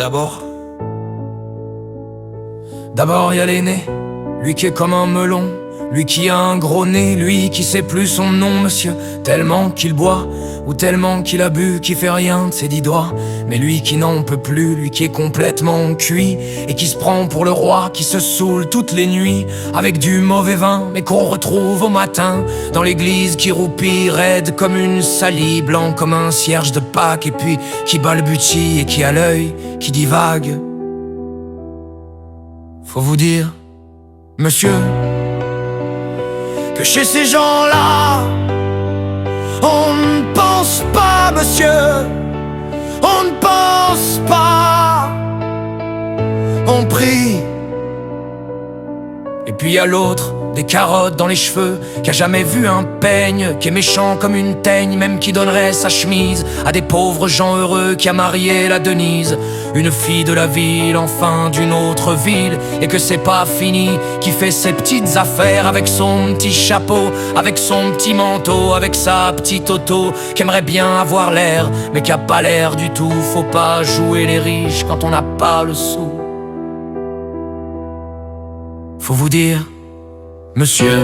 D'abord y a l'aîné, lui qui est comme un melon, lui qui a un gros nez, lui qui sait plus son nom, monsieur, tellement qu'il boit, ou tellement qu'il a bu, qui fait rien de ses 10 doigts. Mais lui qui n'en peut plus, lui qui est complètement cuit, et qui se prend pour le roi, qui se saoule toutes les nuits, avec du mauvais vin, mais qu'on retrouve au matin, dans l'église qui roupille, raide comme une salie, blanc comme un cierge de Pâques, et puis qui balbutie et qui a l'œil, qui divague. Faut vous dire, monsieur, que chez ces gens-là, on ne pense pas, monsieur, on ne pense pas, on prie. Et puis y a l'autre, des carottes dans les cheveux, qui a jamais vu un peigne, qui est méchant comme une teigne, même qui donnerait sa chemise à des pauvres gens heureux, qui a marié la Denise, une fille de la ville, enfin d'une autre ville, et que c'est pas fini, qui fait ses petites affaires avec son petit chapeau, avec son petit manteau, avec sa petite auto, qui aimerait bien avoir l'air, mais qui a pas l'air du tout. Faut pas jouer les riches quand on n'a pas le sou. Faut vous dire, monsieur,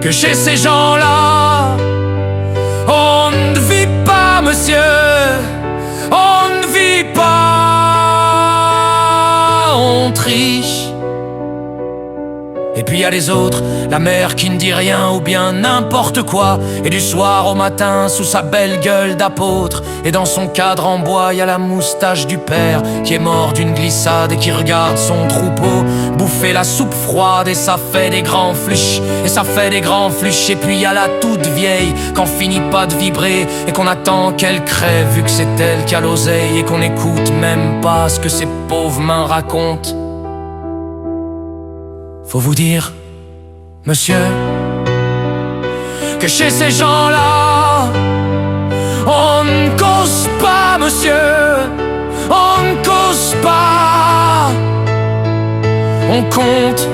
que chez ces gens-là, on ne vit pas, monsieur, on ne vit pas, on triche. Et puis y a les autres, la mère qui ne dit rien ou bien n'importe quoi, et du soir au matin sous sa belle gueule d'apôtre, et dans son cadre en bois y a la moustache du père qui est mort d'une glissade et qui regarde son troupeau bouffer la soupe froide, et ça fait des grands fluches, et ça fait des grands fluches. Et puis y a la toute vieille qu'on finit pas de vibrer et qu'on attend qu'elle crève vu que c'est elle qui a l'oseille, et qu'on écoute même pas ce que ses pauvres mains racontent. Faut vous dire, monsieur, que chez ces gens-là, on ne cause pas, monsieur, on ne cause pas, on compte.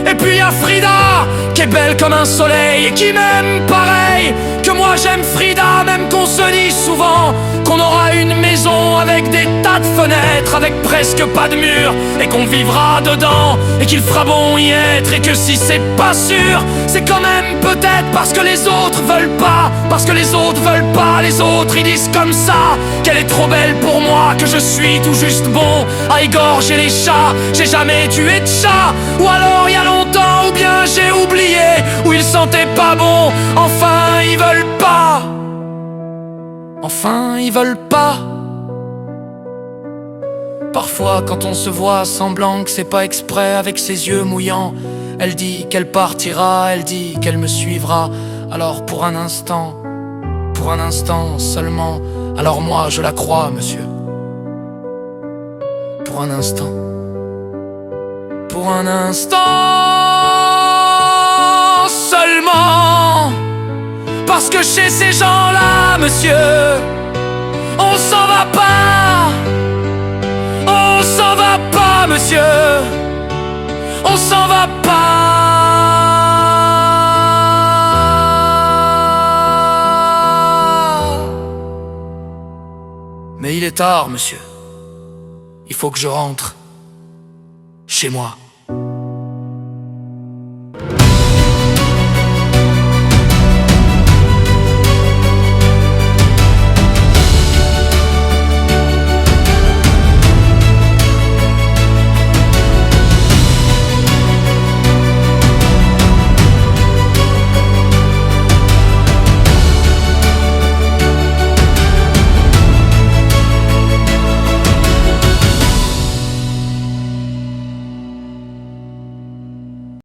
Et puis y a Frida, qui est belle comme un soleil et qui m'aime pareil que moi j'aime Frida, même qu'on se dit souvent qu'on aura une maison avec des tas de fenêtres, avec presque pas de murs, et qu'on vivra dedans, et qu'il fera bon y être, et que si c'est pas sûr, c'est quand même peut-être parce que les autres veulent pas, parce que les autres veulent pas, les autres ils disent comme ça qu'elle est trop belle pour moi, que je suis tout juste bon à égorger les chats. J'ai jamais tué de chat, ou alors il y a longtemps, ou bien j'ai oublié, ou ils sentaient pas bon. Enfin ils veulent pas, enfin ils veulent pas. Parfois quand on se voit semblant que c'est pas exprès, avec ses yeux mouillants, elle dit qu'elle partira, elle dit qu'elle me suivra. Alors pour un instant seulement, alors moi je la crois, monsieur. Pour un instant seulement, parce que chez ces gens-là, monsieur, on s'en va pas, on s'en va pas, monsieur, on s'en va pas. Mais il est tard, monsieur, il faut que je rentre chez moi.